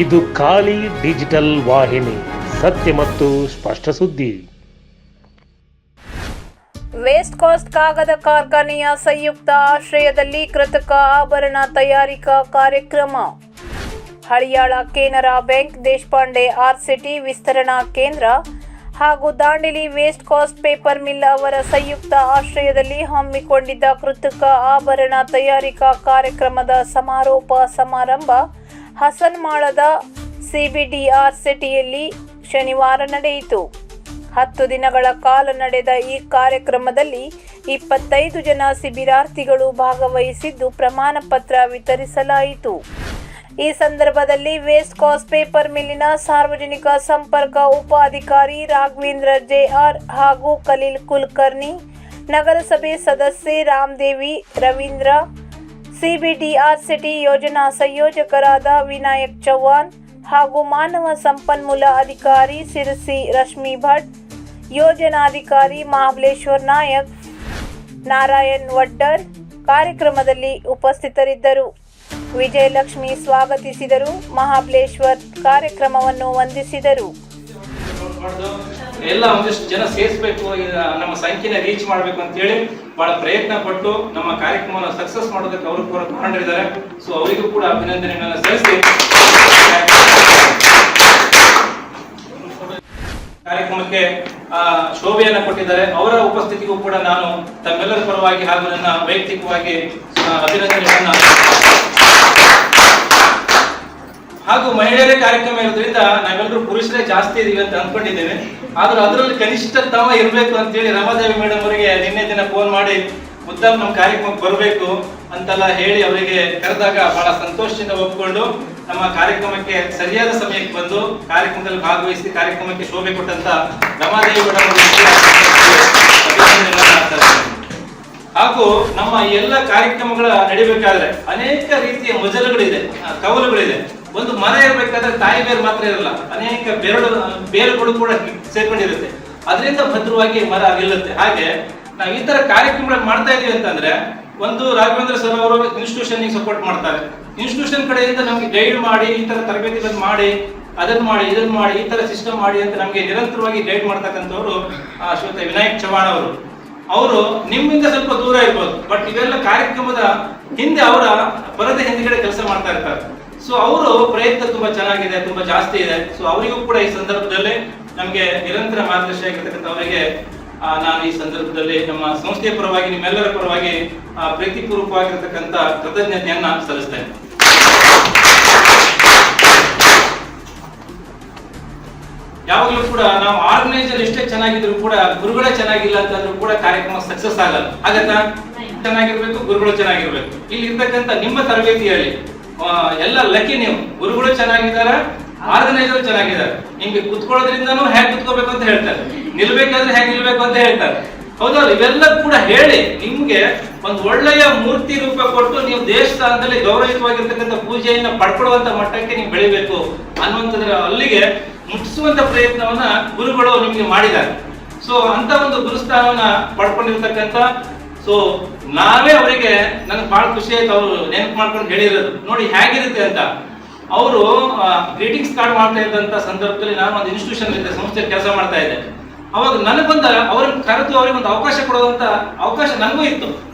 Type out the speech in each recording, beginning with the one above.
ಇದು ಖಾಲಿ ಡಿಜಿಟಲ್ ವಾಹಿನಿ, ಸತ್ಯ ಮತ್ತು ಸ್ಪಷ್ಟ ಸುದ್ದಿ. ವೇಸ್ಟ್ ಕಾಸ್ಟ್ ಕಾಗದ ಕಾರ್ಖಾನೆಯ ಸಂಯುಕ್ತ ಆಶ್ರಯದಲ್ಲಿ ಕೃತಕ ಆಭರಣ ತಯಾರಿಕಾ ಕಾರ್ಯಕ್ರಮ. ಹಳಿಯಾಳ ಕೆನರಾ ಬ್ಯಾಂಕ್, ದೇಶಪಾಂಡೆ ಆರ್ಸಿಟಿ ವಿಸ್ತರಣಾ ಕೇಂದ್ರ ಹಾಗೂ Dandeli waste cost paper mill ಅವರ ಸಂಯುಕ್ತ ಆಶ್ರಯದಲ್ಲಿ ಹಮ್ಮಿಕೊಂಡಿದ್ದ ಕೃತಕ ಆಭರಣ ತಯಾರಿಕಾ ಕಾರ್ಯಕ್ರಮದ ಸಮಾರೋಪ ಸಮಾರಂಭ ಹಸನ್ಮಾಳದ ಸಿಬಿಡಿಆರ್ ಸಿಟಿಯಲ್ಲಿ ಶನಿವಾರ ನಡೆಯಿತು. 10 ದಿನಗಳ ಕಾಲ ನಡೆದ ಈ ಕಾರ್ಯಕ್ರಮದಲ್ಲಿ 25 ಜನ ಶಿಬಿರಾರ್ಥಿಗಳು ಭಾಗವಹಿಸಿದ್ದು ಪ್ರಮಾಣ ಪತ್ರ ವಿತರಿಸಲಾಯಿತು. ಈ ಸಂದರ್ಭದಲ್ಲಿ ವೇಸ್ಟ್ ಕಾಸ್ಟ್ ಪೇಪರ್ ಮಿಲ್ಲಿನ ಸಾರ್ವಜನಿಕ ಸಂಪರ್ಕ ಉಪ ಅಧಿಕಾರಿ ರಾಘವೇಂದ್ರ ಜೆಆರ್ ಹಾಗೂ ಖಲೀಲ್ ಕುಲಕರ್ಣಿ, ನಗರಸಭೆ ಸದಸ್ಯೆ ರಾಮದೇವಿ ರವೀಂದ್ರ, ಸಿಬಿಡಿಆರ್ ಸಿಟಿ ಯೋಜನಾ ಸಂಯೋಜಕರಾದ ವಿನಾಯಕ್ ಚೌಹಾಣ್ ಹಾಗೂ ಮಾನವ ಸಂಪನ್ಮೂಲ ಅಧಿಕಾರಿ ಸಿರಸಿ ರಶ್ಮಿ ಭಟ್, ಯೋಜನಾಧಿಕಾರಿ ಮಹಾಬಲೇಶ್ವರ್ ನಾಯಕ್, ನಾರಾಯಣ್ ವಡ್ಡರ್ ಕಾರ್ಯಕ್ರಮದಲ್ಲಿ ಉಪಸ್ಥಿತರಿದ್ದರು. ವಿಜಯಲಕ್ಷ್ಮಿ ಸ್ವಾಗತಿಸಿದರು. ಮಹಾಬಲೇಶ್ವರ್ ಕಾರ್ಯಕ್ರಮವನ್ನು ವಂದಿಸಿದರು. ಎಲ್ಲ ಒಂದಿಷ್ಟು ಜನ ಸೇರಿಸಬೇಕು, ನಮ್ಮ ಸಂಖ್ಯೆನ ರೀಚ್ ಮಾಡಬೇಕು ಅಂತ ಹೇಳಿ ಬಹಳ ಪ್ರಯತ್ನ ಪಟ್ಟು ನಮ್ಮ ಕಾರ್ಯಕ್ರಮವನ್ನು ಸಕ್ಸಸ್ ಮಾಡೋದಕ್ಕೆ ಅವರು ಕೂಡ ಕಾರಣರಿದ್ದಾರೆ. ಸೊ ಅವರಿಗೂ ಕೂಡ ಅಭಿನಂದನೆಗಳನ್ನು ಸಲ್ಲಿಸಿ ಕಾರ್ಯಕ್ರಮಕ್ಕೆ ಶೋಭೆಯನ್ನು ಕೊಟ್ಟಿದ್ದಾರೆ. ಅವರ ಉಪಸ್ಥಿತಿಗೂ ಕೂಡ ನಾನು ತಮ್ಮೆಲ್ಲರ ಪರವಾಗಿ ಹಾಗೂ ನನ್ನ ವೈಯಕ್ತಿಕವಾಗಿ ಅಭಿನಂದನೆಗಳನ್ನ ಹಾಗೂ ಮಹಿಳೆಯರೇ ಕಾರ್ಯಕ್ರಮ ಇರೋದ್ರಿಂದ ನಾವೆಲ್ಲರೂ ಪುರುಷರೇ ಜಾಸ್ತಿ ಇದೀವಿ ಅಂತ ಅಂದ್ಕೊಂಡಿದ್ದೇವೆ. ಆದ್ರೂ ಅದರಲ್ಲಿ ಕನಿಷ್ಠತಮ ಇರಬೇಕು ಅಂತೇಳಿ ರಮಾದೇವಿ ಮೇಡಮ್ ಅವರಿಗೆ ನಿನ್ನೆ ದಿನ ಫೋನ್ ಮಾಡಿ ಮುದ್ದಾಮ್ ನಮ್ಮ ಕಾರ್ಯಕ್ರಮಕ್ಕೆ ಬರಬೇಕು ಅಂತೆಲ್ಲ ಹೇಳಿ ಅವರಿಗೆ ಕರೆದಾಗ ಬಹಳ ಸಂತೋಷದಿಂದ ಒಪ್ಪಿಕೊಂಡು ನಮ್ಮ ಕಾರ್ಯಕ್ರಮಕ್ಕೆ ಸರಿಯಾದ ಸಮಯಕ್ಕೆ ಬಂದು ಕಾರ್ಯಕ್ರಮದಲ್ಲಿ ಭಾಗವಹಿಸಿ ಕಾರ್ಯಕ್ರಮಕ್ಕೆ ಶೋಭೆ ಕೊಟ್ಟಂತ ರಮಾದೇವಿ ಮೇಡಮ್ ಹಾಗೂ ನಮ್ಮ ಎಲ್ಲ ಕಾರ್ಯಕ್ರಮಗಳ ನಡಿಬೇಕಾದ್ರೆ ಅನೇಕ ರೀತಿಯ ಮಜಲುಗಳಿದೆ, ಕವಲುಗಳಿದೆ. ಒಂದು ಮರ ಇರಬೇಕಾದ್ರೆ ತಾಯಿ ಬೇರು ಮಾತ್ರ ಇರಲ್ಲ, ಅನೇಕ ಬೇರುಗಳು ಕೂಡ ಸೇರ್ಕೊಂಡಿರುತ್ತೆ. ಅದರಿಂದ ಭದ್ರವಾಗಿ ಮರ ನಿಲ್ಲುತ್ತೆ. ಹಾಗೆ ನಾವು ಈ ತರ ಕಾರ್ಯಕ್ರಮಗಳು ಮಾಡ್ತಾ ಇದೀವಿ ಅಂತಂದ್ರೆ, ಒಂದು ರಾಘವೇಂದ್ರ ಸರ್ ಅವರು ಇನ್ಸ್ಟಿಟ್ಯೂಷನ್ ಸಪೋರ್ಟ್ ಮಾಡ್ತಾರೆ. ಇನ್ಸ್ಟಿಟ್ಯೂಷನ್ ಕಡೆಯಿಂದ ನಮ್ಗೆ ಗೈಡ್ ಮಾಡಿ ಈ ತರ ತರಬೇತಿಗಳನ್ನು ಮಾಡಿ, ಅದನ್ನ ಮಾಡಿ, ಇದನ್ನ ಮಾಡಿ, ಈ ತರ ಸಿಸ್ಟಮ್ ಮಾಡಿ ಅಂತ ನಮ್ಗೆ ನಿರಂತರವಾಗಿ ಗೈಡ್ ಮಾಡ್ತಕ್ಕಂಥವ್ರು ಶ್ರೀಯುತ ವಿನಾಯಕ್ ಚೌಹಾಣ್ ಅವರು ನಿಮ್ಮಿಂದ ಸ್ವಲ್ಪ ದೂರ ಇರ್ಬೋದು, ಬಟ್ ಇವೆಲ್ಲ ಕಾರ್ಯಕ್ರಮದ ಹಿಂದೆ ಅವರ ಪರದೆ ಹಿಂದ್ಗಡೆ ಕೆಲಸ ಮಾಡ್ತಾ ಇರ್ತಾರೆ. ಸೊ ಅವರು ಪ್ರಯತ್ನ ತುಂಬಾ ಚೆನ್ನಾಗಿದೆ, ತುಂಬಾ ಜಾಸ್ತಿ ಇದೆ. ಸೊ ಅವರಿಗೂ ಕೂಡ ಈ ಸಂದರ್ಭದಲ್ಲಿ ನಮ್ಗೆ ನಿರಂತರ ಮಾರ್ಗದರ್ಶಿ ಆಗಿರ್ತಕ್ಕಂಥ ಅವರಿಗೆ ನಾನು ಈ ಸಂದರ್ಭದಲ್ಲಿ ನಮ್ಮ ಸಂಸ್ಥೆಯ ಪರವಾಗಿ, ನಿಮ್ಮೆಲ್ಲರ ಪರವಾಗಿ ಪ್ರೀತಿಪೂರ್ವಕವಾಗಿರ್ತಕ್ಕಂಥ ಕೃತಜ್ಞತೆಯನ್ನ ಸಲ್ಲಿಸ್ತೇನೆ. ಯಾವಾಗಲೂ ಕೂಡ ನಾವು ಆರ್ಗನೈಸರ್ ಎಷ್ಟೇ ಚೆನ್ನಾಗಿದ್ರು ಕೂಡ ಗುರುಗಳೇ ಚೆನ್ನಾಗಿಲ್ಲ ಅಂತಂದ್ರೂ ಕೂಡ ಕಾರ್ಯಕ್ರಮ ಸಕ್ಸಸ್ ಆಗಲ್ಲ. ಹಾಗಂತ ಚೆನ್ನಾಗಿರ್ಬೇಕು, ಗುರುಗಳು ಚೆನ್ನಾಗಿರ್ಬೇಕು. ಇಲ್ಲಿ ಇರ್ತಕ್ಕಂಥ ನಿಮ್ಮ ತರಬೇತಿಯಲ್ಲಿ ಎಲ್ಲ ಲಕ್ಕಿ ನೀವು, ಗುರುಗಳು ಚೆನ್ನಾಗಿದ್ದಾರೆ, ಆರ್ಗನೈಸರ್ ಚೆನ್ನಾಗಿದ್ದಾರೆ. ನಿಮ್ಗೆ ಕುತ್ಕೊಳ್ಳೋದ್ರಿಂದನೂ ಹೇಗೆ ಕುತ್ಕೋಬೇಕು ಅಂತ ಹೇಳ್ತಾರೆ, ನಿಲ್ಬೇಕಾದ್ರೆ ಹೇಗೆ ನಿಲ್ಬೇಕು ಅಂತ ಹೇಳ್ತಾರೆ. ಹೌದಲ್ಲ? ಇವೆಲ್ಲ ಕೂಡ ಹೇಳಿ ನಿಮ್ಗೆ ಒಂದು ಒಳ್ಳೆಯ ಮೂರ್ತಿ ರೂಪ ಕೊಟ್ಟು ನೀವು ದೇಶಸ್ಥಾನದಲ್ಲಿ ಗೌರವಿತವಾಗಿರ್ತಕ್ಕಂಥ ಪೂಜೆಯನ್ನ ಪಡ್ಕೊಳ್ಳುವಂತ ಮಟ್ಟಕ್ಕೆ ನೀವು ಬೆಳಿಬೇಕು ಅನ್ನುವಂಥದ್ರ ಅಲ್ಲಿಗೆ ಮುಟ್ಟಿಸುವಂತ ಪ್ರಯತ್ನವನ್ನ ಗುರುಗಳು ನಿಮ್ಗೆ ಮಾಡಿದ್ದಾರೆ. ಸೊ ಅಂತ ಒಂದು ಗುರುಸ್ಥಾನವನ್ನ ಪಡ್ಕೊಂಡಿರ್ತಕ್ಕಂಥ ನಾವೇ ಅವರಿಗೆ ನನಗೆ ಬಹಳ ಖುಷಿ ಆಯ್ತು. ಅವರು ನೆನಪು ಮಾಡ್ಕೊಂಡು ಹೇಳಿರೋದು ನೋಡಿ ಹೇಗಿರುತ್ತೆ ಅಂತ. ಅವರು ಗ್ರೀಟಿಂಗ್ಸ್ ಕಾರ್ಡ್ ಮಾಡ್ತಾ ಇದ್ದಂತ ಸಂದರ್ಭದಲ್ಲಿ ನಾನು ಒಂದು ಇನ್ಸ್ಟಿಟ್ಯೂಷನ್ ಇದ್ದೆ, ಸಂಸ್ಥೆಯಲ್ಲಿ ಕೆಲಸ ಮಾಡ್ತಾ ಇದ್ದೆ. ಅವಾಗ ನನಗೊಂದ ಅವ್ರನ್ನ ಕರೆದು ಅವ್ರಿಗೆ ಒಂದು ಅವಕಾಶ ಕೊಡುವಂತ ಅವಕಾಶ ನನಗೂ ಇತ್ತು.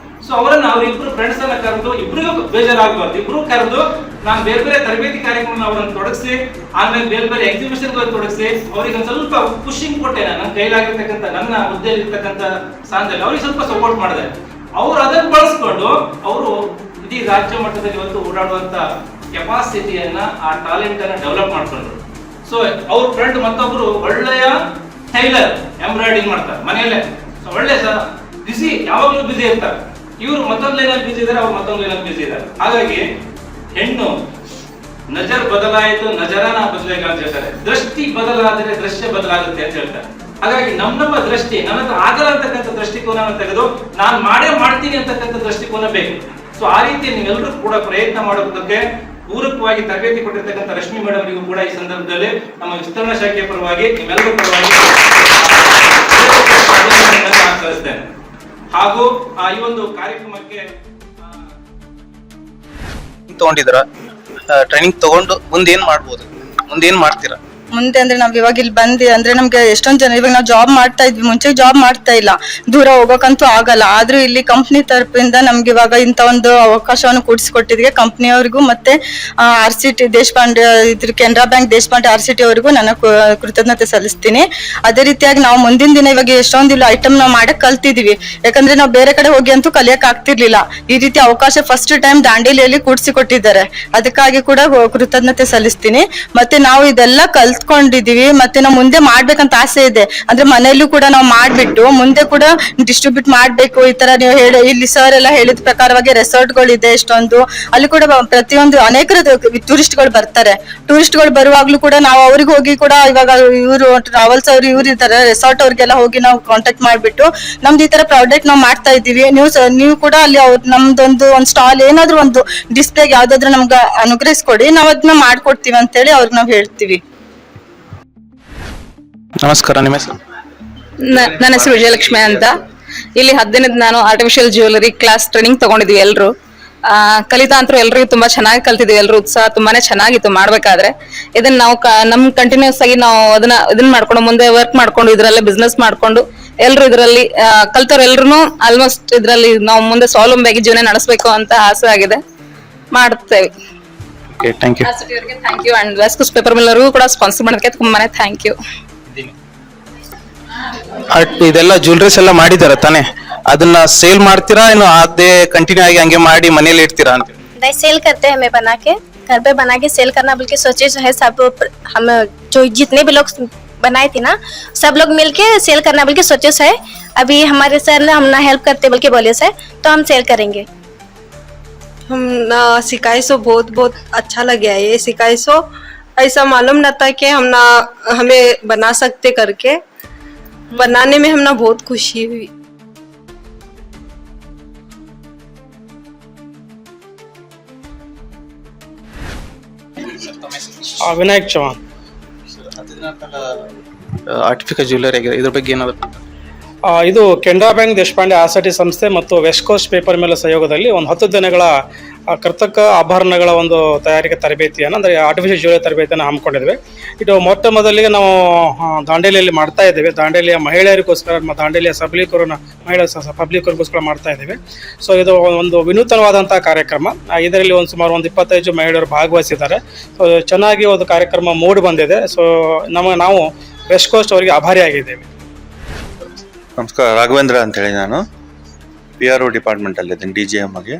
ಸೊ ಅವರನ್ನ ಅವ್ರಿಬ್ರು ಫ್ರೆಂಡ್ಸ್ ಅನ್ನ ಕರೆದು, ಇಬ್ರಿಗೂ ಬೇಜಾರಾಗಬಾರ್ದು, ಇಬ್ರು ಕರೆದು ನಾನು ಬೇರೆ ಬೇರೆ ತರಬೇತಿ ಕಾರ್ಯಕ್ರಮ ಅವರನ್ನು ತೊಡಗಿಸಿ, ಆಮೇಲೆ ಬೇರೆ ಬೇರೆ ಎಕ್ಸಿಬಿಷನ್ ತೊಡಗಿಸಿ ಅವರಿಗೆ ಒಂದು ಸ್ವಲ್ಪ ಪುಷಿಂಗ್ ಕೊಟ್ಟೆ. ನನ್ನ ಕೈಲಾಗಿರ್ತಕ್ಕಂಥ ನನ್ನ ಹುದ್ದೆಯಲ್ಲಿ ಇರ್ತಕ್ಕಂಥ ಸ್ಥಾನದಲ್ಲಿ ಅವ್ರಿಗೆ ಸ್ವಲ್ಪ ಸಪೋರ್ಟ್ ಮಾಡಿದೆ. ಅವ್ರು ಅದನ್ನು ಬಳಸ್ಕೊಂಡು ಅವರು ಇಡೀ ರಾಜ್ಯ ಮಟ್ಟದಲ್ಲಿ ಇವತ್ತು ಓಡಾಡುವಂತ ಕೆಪಾಸಿಟಿಯನ್ನ, ಆ ಟ್ಯಾಲೆಂಟ್ ಅನ್ನ ಡೆವಲಪ್ ಮಾಡ್ಕೊಂಡ್ರು. ಸೊ ಅವ್ರ ಫ್ರೆಂಡ್ ಮತ್ತೊಬ್ರು ಒಳ್ಳೆಯ ಟೈಲರ್, ಎಂಬ್ರಾಯ್ಡಿಂಗ್ ಮಾಡ್ತಾರೆ ಮನೆಯಲ್ಲೇ. ಒಳ್ಳೆ ಬಿಸಿ, ಯಾವಾಗಲೂ ಬಿಸಿ ಇರ್ತಾರೆ. ಇವರು ಮತ್ತೊಂದು ಲೈನಲ್ಲಿ ಬಿಸಿ ಇದ್ದಾರೆ, ಅವ್ರು ಮತ್ತೊಂದು ಲೈನಲ್ಲಿ ಬಿಸಿ ಇದ್ದಾರೆ. ಹಾಗಾಗಿ ಹೆಣ್ಣು ನಜರ್ ಬದಲಾಯಿತು, ನಜರಾನ ಬದಲಾಗ ಅಂತ ಹೇಳ್ತಾರೆ. ದೃಷ್ಟಿ ಬದಲಾದರೆ ದೃಶ್ಯ ಬದಲಾಗುತ್ತೆ ಅಂತ ಹೇಳ್ತಾರೆ. ಹಾಗಾಗಿ ನಮ್ಮ ದೃಷ್ಟಿ, ನನ್ನ ಆಗಲ್ಲ ಅಂತಕ್ಕಂಥ ದೃಷ್ಟಿಕೋನ ತೆಗೆದು ನಾನು ಮಾಡ್ತೀನಿ ಅಂತಕ್ಕಂಥ ದೃಷ್ಟಿಕೋನ ಬೇಕು. ಸೊ ಆ ರೀತಿ ನೀವೆಲ್ಲರೂ ಕೂಡ ಪ್ರಯತ್ನ ಮಾಡೋದಕ್ಕೆ ಪೂರಕವಾಗಿ ತರಬೇತಿ ಕೊಟ್ಟಿರ್ತಕ್ಕಂಥ ರಶ್ಮಿ ಮೇಡಮ್ ಅವರಿಗೂ ಕೂಡ ಈ ಸಂದರ್ಭದಲ್ಲಿ ನಮ್ಮ ವಿಸ್ತರಣಾ ಶಾಖೆಯ ಪರವಾಗಿ ನಿಮ್ಮೆಲ್ಲರೂ ಪರವಾಗಿ ಸಲ್ಲಿಸ್ತೇನೆ. ಹಾಗೂ ಈ ಒಂದು ಕಾರ್ಯಕ್ರಮಕ್ಕೆ ತಗೊಂಡಿದ್ರ ಟ್ರೈನಿಂಗ್ ತಗೊಂಡು ಮುಂದೆ ಏನ್ ಮಾಡ್ಬೋದು, ಮುಂದೆ ಏನ್ ಮಾಡ್ತೀರಾ? ಮುಂದೆ ಅಂದ್ರೆ ನಾವ್ ಇವಾಗ ಇಲ್ಲಿ ಬಂದಿ ಅಂದ್ರೆ ನಮ್ಗೆ ಎಷ್ಟೊಂದ್ ಜನ ಇವಾಗ ನಾವು ಜಾಬ್ ಮಾಡ್ತಾ ಇದ್ವಿ, ಮುಂಚೆ ಜಾಬ್ ಮಾಡ್ತಾ ಇಲ್ಲ, ದೂರ ಹೋಗೋಕಂತೂ ಆಗಲ್ಲ. ಆದ್ರೂ ಇಲ್ಲಿ ಕಂಪ್ನಿ ತರಪಿಂದ ನಮ್ಗೆ ಇವಾಗ ಇಂತ ಒಂದು ಅವಕಾಶವನ್ನು ಕೂಡಿಸಿಕೊಟ್ಟಿದ್ಗೆ ಕಂಪ್ನಿಯವರಿಗೂ ಮತ್ತೆ RCT ದೇಶಪಾಂಡೆ ಇದ್ರ ಕೆನರಾ ಬ್ಯಾಂಕ್ ದೇಶಪಾಂಡೆ RCT ಅವರಿಗೂ ನನ್ನ ಕೃತಜ್ಞತೆ ಸಲ್ಲಿಸ್ತೀನಿ. ಅದೇ ರೀತಿಯಾಗಿ ನಾವು ಮುಂದಿನ ದಿನ ಇವಾಗ ಎಷ್ಟೊಂದು ಇಲ್ಲ ಐಟಮ್ ನಾವು ಮಾಡಕ್ ಕಲ್ತಿದೀವಿ, ಯಾಕಂದ್ರೆ ನಾವು ಬೇರೆ ಕಡೆ ಹೋಗಿ ಅಂತೂ ಕಲಿಯಕ್ ಆಗ್ತಿರ್ಲಿಲ್ಲ. ಈ ರೀತಿ ಅವಕಾಶ ಫಸ್ಟ್ ಟೈಮ್ ದಾಂಡೇಲಿಯಲ್ಲಿ ಕೂಡಿಸಿಕೊಟ್ಟಿದ್ದಾರೆ, ಅದಕ್ಕಾಗಿ ಕೂಡ ಕೃತಜ್ಞತೆ ಸಲ್ಲಿಸ್ತೀನಿ. ಮತ್ತೆ ನಾವು ಇದೆಲ್ಲ ಕಲ್ತ್ಕೊಂಡಿದೀವಿ, ಮತ್ತೆ ನಾವು ಮುಂದೆ ಮಾಡ್ಬೇಕಂತ ಆಸೆ ಇದೆ. ಅಂದ್ರೆ ಮನೆಯಲ್ಲೂ ಕೂಡ ನಾವು ಮಾಡ್ಬಿಟ್ಟು ಮುಂದೆ ಕೂಡ ಡಿಸ್ಟ್ರಿಬ್ಯೂಟ್ ಮಾಡ್ಬೇಕು. ಈ ತರ ನೀವು ಇಲ್ಲಿ ಸರ್ ಎಲ್ಲ ಹೇಳಿದ ಪ್ರಕಾರವಾಗಿ ರೆಸಾರ್ಟ್ಗಳಿದೆ ಎಷ್ಟೊಂದು, ಅಲ್ಲಿ ಕೂಡ ಪ್ರತಿಯೊಂದು ಅನೇಕ ಟೂರಿಸ್ಟ್ಗಳು ಬರ್ತಾರೆ. ಟೂರಿಸ್ಟ್ಗಳು ಬರುವಾಗ್ಲೂ ಕೂಡ ನಾವು ಅವ್ರಿಗೆ ಹೋಗಿ ಕೂಡ ಇವಾಗ ಇವರು ಟ್ರಾವೆಲ್ಸ್ ಅವ್ರು ಇವ್ರು ಇರ್ತಾರೆ, ರೆಸಾರ್ಟ್ ಅವ್ರಿಗೆಲ್ಲ ಹೋಗಿ ನಾವು ಕಾಂಟ್ಯಾಕ್ಟ್ ಮಾಡ್ಬಿಟ್ಟು ನಮ್ದು ಈ ತರ ಪ್ರಾಡಕ್ಟ್ ನಾವು ಮಾಡ್ತಾ ಇದ್ದೀವಿ, ನೀವು ಕೂಡ ಅಲ್ಲಿ ನಮ್ದೊಂದು ಸ್ಟಾಲ್ ಏನಾದ್ರು ಒಂದು ಡಿಸ್ಪ್ಲೇಗೆ ಯಾವ್ದಾದ್ರು ನಮ್ಗೆ ಅನುಗ್ರಹಿಸ್ಕೊಡಿ, ನಾವು ಅದನ್ನ ಮಾಡ್ಕೊಡ್ತೀವಿ ಅಂತೇಳಿ ಅವ್ರಿಗೆ ನಾವು ಹೇಳ್ತೀವಿ. ನಮಸ್ಕಾರ, ನಿಮ್ಮ ಹೆಸರು? ನನ್ನ ಹೆಸರು ವಿಜಯಲಕ್ಷ್ಮಿ ಅಂತ. ಇಲ್ಲಿ 10 ದಿನದ ನಾನು ಆರ್ಟಿಫಿಷಿಯಲ್ ಜ್ಯುವೆಲರಿ ಕ್ಲಾಸ್ ಟ್ರೈನಿಂಗ್ ತಗೊಂಡಿದ್ವಿ ಎಲ್ರು. ಕಲಿತಾ ಅಂತೂ ಎಲ್ರಿಗೂ ತುಂಬಾ ಚೆನ್ನಾಗಿ ಕಲ್ತಿದ್ವಿ, ಎಲ್ರು ಉತ್ಸಾಹ ತುಂಬಾನೇ ಚೆನ್ನಾಗಿತ್ತು ಮಾಡ್ಬೇಕಾದ್ರೆ. ಇದನ್ನ ನಾವು ನಮ್ ಕಂಟಿನ್ಯೂಸ್ ಆಗಿ ನಾವು ಇದನ್ನ ಮಾಡ್ಕೊಂಡು ಮುಂದೆ ವರ್ಕ್ ಮಾಡ್ಕೊಂಡು ಇದ್ರಲ್ಲೇ ಬಿಸ್ನೆಸ್ ಮಾಡ್ಕೊಂಡು ಎಲ್ರು ಇದರಲ್ಲಿ ಕಲ್ತವ್ರು ಎಲ್ರು ಆಲ್ಮೋಸ್ಟ್ ಇದ್ರಲ್ಲಿ ನಾವು ಮುಂದೆ ಸ್ವಾವಲಂಬಿಯಾಗಿ ಜೀವನ ನಡೆಸಬೇಕು ಅಂತ ಆಸೆ ಆಗಿದೆ, ಮಾಡ್ತೇವೆ. Thank you. Thank you. And west coast paper ಮಿಲ್ಲರ್ಗೂ ಕೂಡ ಸ್ಪಾನ್ಸರ್ ಮಾಡೋದಕ್ಕೆ ತುಂಬಾನೇ ಥ್ಯಾಂಕ್ ಯು. ಇದೆಲ್ಲ ಜ್ಯುವೆಲರೀಸ್ ಎಲ್ಲ ಮಾಡಿದಾರ ತಾನೆ, ಅದನ್ನ ಸೇಲ್ ಮಾಡ್ತೀರಾ ಇನ್ನು ಅದೇ ಕಂಟಿನ್ಯೂ ಆಗಿ ಹಂಗೆ ಮಾಡಿ ಮನೇಲಿ ಇಡ್ತೀರಾ ಅಂತ? नहीं, सेल करते हैं, हमें बना के घर पे बना के सेल करना बल्कि सोचे जो है सब हम जो जितने भी लोग बनाए थे ना सब लोग मिलके सेल करना बल्कि सोचे है. अभी हमारे सर ने हम ना हेल्प करते बल्कि बोले सर तो हम सेल करेंगे. हम ना सिखाई सो बहुत अच्छा लगे ये सिखाई सो, ऐसा मालूम न था कि हम ना हमें बना सकते करके, बनाने में हम ना बहुत खुशी हुई. ವಿನಾಯಕ್ ಚೌಹಾನ್. ಆರ್ಟಿಫಿಷಿಯಲ್ ಜ್ಯುವೆಲರಿ ಇದ್ರ ಬಗ್ಗೆ ಏನಾದ್ರು? ಇದು ಕೆನರಾ ಬ್ಯಾಂಕ್ ದೇಶಪಾಂಡೆ RCT ಸಂಸ್ಥೆ ಮತ್ತು ವೆಸ್ಟ್ ಕೋಸ್ಟ್ ಪೇಪರ್ ಮಿಲ್ ಸಹಯೋಗದಲ್ಲಿ ಒಂದು 10 ದಿನಗಳ ಕೃತಕ ಆಭರಣಗಳ ಒಂದು ತಯಾರಿಕೆ ತರಬೇತಿಯನ್ನು, ಅಂದರೆ ಆರ್ಟಿಫಿಷಿಯಲ್ ಜ್ಯುವೆಲರಿ ತರಬೇತಿಯನ್ನು ಹಮ್ಮಿಕೊಂಡಿದ್ವಿ. ಇದು ಮೊಟ್ಟ ಮೊದಲಿಗೆ ನಾವು ದಾಂಡೇಲಿಯಲ್ಲಿ ಮಾಡ್ತಾ ಇದ್ದೇವೆ. ದಾಂಡೇಲಿಯ ಮಹಿಳೆಯರಿಗೋಸ್ಕರ, ದಾಂಡೇಲಿಯ ಪಬ್ಲಿಕ್ಗೋಸ್ಕರ ಮಾಡ್ತಾ ಇದ್ದೇವೆ. ಸೊ ಇದು ಒಂದು ವಿನೂತನವಾದಂಥ ಕಾರ್ಯಕ್ರಮ. ಇದರಲ್ಲಿ ಸುಮಾರು 25 ಮಹಿಳೆಯರು ಭಾಗವಹಿಸಿದ್ದಾರೆ. ಸೊ ಚೆನ್ನಾಗಿ ಒಂದು ಕಾರ್ಯಕ್ರಮ ಮೂಡಿ ಬಂದಿದೆ. ಸೊ ನಾವು ವೆಸ್ಟ್ ಕೋಸ್ಟ್ ಅವರಿಗೆ ಆಭಾರಿಯಾಗಿದ್ದೇವೆ. ನಮಸ್ಕಾರ, ರಾಘವೇಂದ್ರ ಅಂತೇಳಿ, ನಾನು PRO ಡಿಪಾರ್ಟ್ಮೆಂಟಲ್ಲಿದ್ದೀನಿ, DGM ಆಗಿ.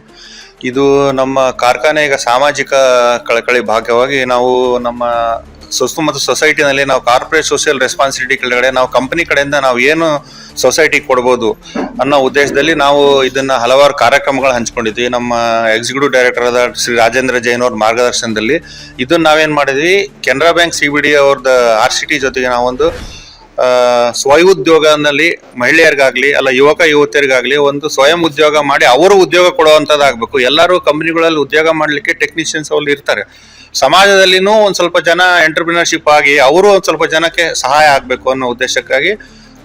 ಇದು ನಮ್ಮ ಕಾರ್ಖಾನೆ ಈಗ ಸಾಮಾಜಿಕ ಕಳಕಳಿ ಭಾಗವಾಗಿ ನಾವು ನಮ್ಮ ಸುತ್ತಮುತ್ತ ಸೊಸೈಟಿನಲ್ಲಿ ನಾವು ಕಾರ್ಪೊರೇಟ್ ಸೋಷಿಯಲ್ ರೆಸ್ಪಾನ್ಸಿಬಿಲಿಟಿ ಕೆಳಗಡೆ ನಾವು ಕಂಪನಿ ಕಡೆಯಿಂದ ನಾವು ಏನು ಸೊಸೈಟಿಗೆ ಕೊಡ್ಬೋದು ಅನ್ನೋ ಉದ್ದೇಶದಲ್ಲಿ ನಾವು ಇದನ್ನ ಹಲವಾರು ಕಾರ್ಯಕ್ರಮಗಳು ಹಂಚ್ಕೊಂಡಿದ್ವಿ. ನಮ್ಮ ಎಕ್ಸಿಕ್ಯೂಟಿವ್ ಡೈರೆಕ್ಟರ್ ಆದ ಶ್ರೀ ರಾಜೇಂದ್ರ ಜೈನ್ ಅವ್ರ ಮಾರ್ಗದರ್ಶನದಲ್ಲಿ ಇದನ್ನ ನಾವೇನ್ ಮಾಡಿದ್ವಿ, ಕೆನರಾ ಬ್ಯಾಂಕ್ CBD ಅವ್ರದ್ದು RCT ಜೊತೆಗೆ ನಾವೊಂದು ಸ್ವಯಂ ಉದ್ಯೋಗದಲ್ಲಿ ಮಹಿಳೆಯರಿಗಾಗ್ಲಿ ಅಲ್ಲ ಯುವಕ ಯುವತಿಯರಿಗಾಗ್ಲಿ ಒಂದು ಸ್ವಯಂ ಉದ್ಯೋಗ ಮಾಡಿ ಅವರು ಉದ್ಯೋಗ ಕೊಡುವಂಥದ್ದಾಗಬೇಕು. ಎಲ್ಲರೂ ಕಂಪನಿಗಳಲ್ಲಿ ಉದ್ಯೋಗ ಮಾಡಲಿಕ್ಕೆ ಟೆಕ್ನಿಷಿಯನ್ಸ್ ಅವ್ರು ಇರ್ತಾರೆ. ಸಮಾಜದಲ್ಲಿನೂ ಒಂದು ಸ್ವಲ್ಪ ಜನ ಎಂಟರ್ಪ್ರಿನರ್ಶಿಪ್ ಆಗಿ ಅವರು ಒಂದು ಸ್ವಲ್ಪ ಜನಕ್ಕೆ ಸಹಾಯ ಆಗಬೇಕು ಅನ್ನೋ ಉದ್ದೇಶಕ್ಕಾಗಿ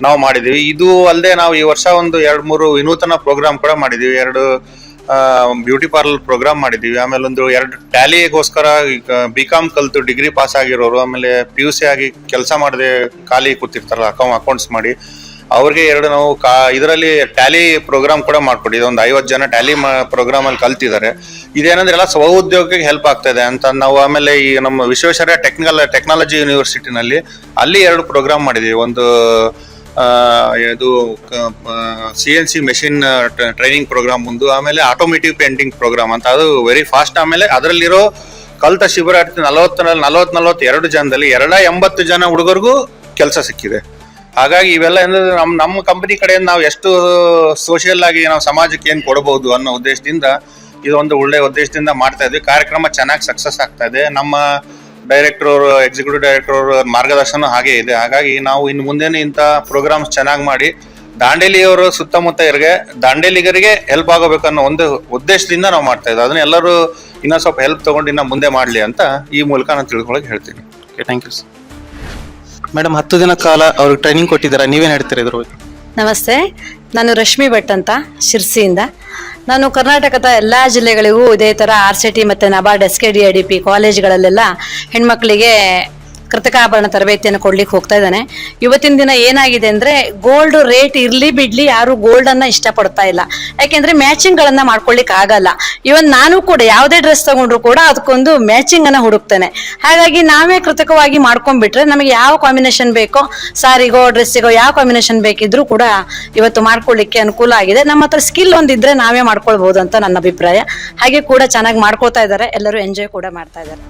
ನಾವು ಮಾಡಿದ್ದೀವಿ. ಇದು ಅಲ್ಲದೆ ನಾವು ಈ ವರ್ಷ ಒಂದು 2-3 ವಿನೂತನ ಪ್ರೋಗ್ರಾಮ್ ಕೂಡ ಮಾಡಿದ್ದೀವಿ. 2 ಬ್ಯೂಟಿ ಪಾರ್ಲರ್ ಪ್ರೋಗ್ರಾಮ್ ಮಾಡಿದ್ದೀವಿ. ಆಮೇಲೆ 2 ಟ್ಯಾಲಿಗೋಸ್ಕರ BCom ಕಲಿತು ಡಿಗ್ರಿ ಪಾಸ್ ಆಗಿರೋರು, ಆಮೇಲೆ PUC ಆಗಿ ಕೆಲಸ ಮಾಡದೆ ಖಾಲಿ ಕೂತಿರ್ತಾರಲ್ಲ ಅಕೌಂಟ್ಸ್ ಮಾಡಿ, ಅವ್ರಿಗೆ 2 ನಾವು ಇದರಲ್ಲಿ ಟ್ಯಾಲಿ ಪ್ರೋಗ್ರಾಮ್ ಕೂಡ ಮಾಡ್ಕೊಟ್ಟಿದ್ದೀವಿ. ಒಂದು 50 ಜನ ಟ್ಯಾಲಿ ಪ್ರೋಗ್ರಾಮ್ ಅಲ್ಲಿ ಕಲ್ತಿದ್ದಾರೆ. ಇದೇನಂದ್ರೆ ಎಲ್ಲ ಸ್ವ ಉದ್ಯೋಗಕ್ಕೆ ಹೆಲ್ಪ್ ಆಗ್ತದೆ ಅಂತ ನಾವು ಆಮೇಲೆ ಈ ನಮ್ಮ ವಿಶ್ವೇಶ್ವರಯ್ಯ ಟೆಕ್ನಾಲಜಿ ಯೂನಿವರ್ಸಿಟಿನಲ್ಲಿ ಅಲ್ಲಿ 2 ಪ್ರೋಗ್ರಾಮ್ ಮಾಡಿದ್ದೀವಿ. ಒಂದು ಇದು CNC ಮೆಷಿನ್ ಟ್ರೈನಿಂಗ್ ಪ್ರೋಗ್ರಾಮ್ ಒಂದು, ಆಮೇಲೆ ಆಟೋಮೇಟಿವ್ ಪೇಂಟಿಂಗ್ ಪ್ರೋಗ್ರಾಮ್ ಅಂತ, ಅದು ವೆರಿ ಫಾಸ್ಟ್. ಆಮೇಲೆ ಅದರಲ್ಲಿರೋ ಕಲ್ತ ಶಿಬಿರಾರ್ಥಿ 40-42 ಜನದಲ್ಲಿ 280 ಜನ ಹುಡುಗರಿಗೂ ಕೆಲಸ ಸಿಕ್ಕಿದೆ. ಹಾಗಾಗಿ ಇವೆಲ್ಲ ಏನಂದ್ರೆ ನಮ್ಮ ಕಂಪನಿ ಕಡೆಯಿಂದ ನಾವು ಎಷ್ಟು ಸೋಷಿಯಲ್ ಆಗಿ ನಾವು ಸಮಾಜಕ್ಕೆ ಏನು ಕೊಡಬಹುದು ಅನ್ನೋ ಉದ್ದೇಶದಿಂದ ಇದೊಂದು ಒಳ್ಳೆ ಉದ್ದೇಶದಿಂದ ಮಾಡ್ತಾ ಇದ್ವಿ. ಕಾರ್ಯಕ್ರಮ ಚೆನ್ನಾಗಿ ಸಕ್ಸಸ್ ಆಗ್ತಾ ಇದೆ. ನಮ್ಮ ಡೈರೆಕ್ಟರ್ ಅವರು, ಎಕ್ಸಿಕ್ಯೂಟಿವ್ ಡೈರೆಕ್ಟರ್ ಅವರ ಮಾರ್ಗದರ್ಶನ ಹಾಗೆ ಇದೆ. ಹಾಗಾಗಿ ನಾವು ಇನ್ನು ಮುಂದೆನೂ ಇಂಥ ಪ್ರೋಗ್ರಾಮ್ಸ್ ಚೆನ್ನಾಗಿ ಮಾಡಿ ದಾಂಡೇಲಿಯವರು ದಾಂಡೇಲಿಗರಿಗೆ ಹೆಲ್ಪ್ ಆಗಬೇಕನ್ನೋ ಒಂದು ಉದ್ದೇಶದಿಂದ ನಾವು ಮಾಡ್ತಾ ಇದ್ದೀವಿ. ಅದನ್ನ ಎಲ್ಲರೂ ಇನ್ನೂ ಸ್ವಲ್ಪ ಹೆಲ್ಪ್ ತಗೊಂಡು ಇನ್ನ ಮುಂದೆ ಮಾಡಲಿ ಅಂತ ಈ ಮೂಲಕ ನಾನು ತಿಳ್ಕೊಳಕ್ಕೆ ಹೇಳ್ತೀನಿ. Thank you madam. 10 ದಿನ ಕಾಲ ಅವ್ರಿಗೆ ಟ್ರೈನಿಂಗ್ ಕೊಟ್ಟಿದ್ದೀರಾ, ನೀವೇನು ಹೇಳ್ತೀರಾ ಇದ್ರ ಬಗ್ಗೆ? ನಮಸ್ತೆ, ನಾನು ರಶ್ಮಿ ಭಟ್ ಅಂತ ಶಿರ್ಸಿಯಿಂದ. ನಾನು ಕರ್ನಾಟಕದ ಎಲ್ಲ ಜಿಲ್ಲೆಗಳಿಗೂ ಇದೇ ಥರ RCT ಮತ್ತು NABARD SKDIDP ಕಾಲೇಜ್ಗಳಲ್ಲೆಲ್ಲ ಹೆಣ್ಮಕ್ಳಿಗೆ ಕೃತಕ ಆಭರಣ ತರಬೇತಿಯನ್ನು ಕೊಡ್ಲಿಕ್ಕೆ ಹೋಗ್ತಾ ಇದ್ದಾನೆ. ಇವತ್ತಿನ ದಿನ ಏನಾಗಿದೆ ಅಂದ್ರೆ ಗೋಲ್ಡ್ ರೇಟ್ ಇರ್ಲಿ ಬಿಡ್ಲಿ ಯಾರು ಗೋಲ್ಡ್ ಅನ್ನ ಇಷ್ಟಪಡ್ತಾ ಇಲ್ಲ. ಯಾಕೆಂದ್ರೆ ಮ್ಯಾಚಿಂಗ್ ಗಳನ್ನ ಮಾಡ್ಕೊಳ್ಲಿಕ್ಕೆ ಆಗಲ್ಲ. ಇವನ್ ನಾನು ಕೂಡ ಯಾವುದೇ ಡ್ರೆಸ್ ತಗೊಂಡ್ರು ಕೂಡ ಅದಕ್ಕೊಂದು ಮ್ಯಾಚಿಂಗ್ ಅನ್ನ ಹುಡುಕ್ತೇನೆ. ಹಾಗಾಗಿ ನಾವೇ ಕೃತಕವಾಗಿ ಮಾಡ್ಕೊಂಡ್ಬಿಟ್ರೆ ನಮಗೆ ಯಾವ ಕಾಂಬಿನೇಷನ್ ಬೇಕೋ, ಸಾರಿಗೋ ಡ್ರೆಸ್ಸಿಗೋ ಯಾವ ಕಾಂಬಿನೇಷನ್ ಬೇಕಿದ್ರೂ ಕೂಡ ಇವತ್ತು ಮಾಡ್ಕೊಳ್ಳಿಕ್ಕೆ ಅನುಕೂಲ ಆಗಿದೆ. ನಮ್ಮ ಹತ್ರ ಸ್ಕಿಲ್ ಒಂದಿದ್ರೆ ನಾವೇ ಮಾಡ್ಕೊಳ್ಬಹುದು ಅಂತ ನನ್ನ ಅಭಿಪ್ರಾಯ. ಹಾಗೆ ಕೂಡ ಚೆನ್ನಾಗಿ ಮಾಡ್ಕೊಳ್ತಾ ಇದ್ದಾರೆ, ಎಲ್ಲರೂ ಎಂಜಾಯ್ ಕೂಡ ಮಾಡ್ತಾ ಇದ್ದಾರೆ.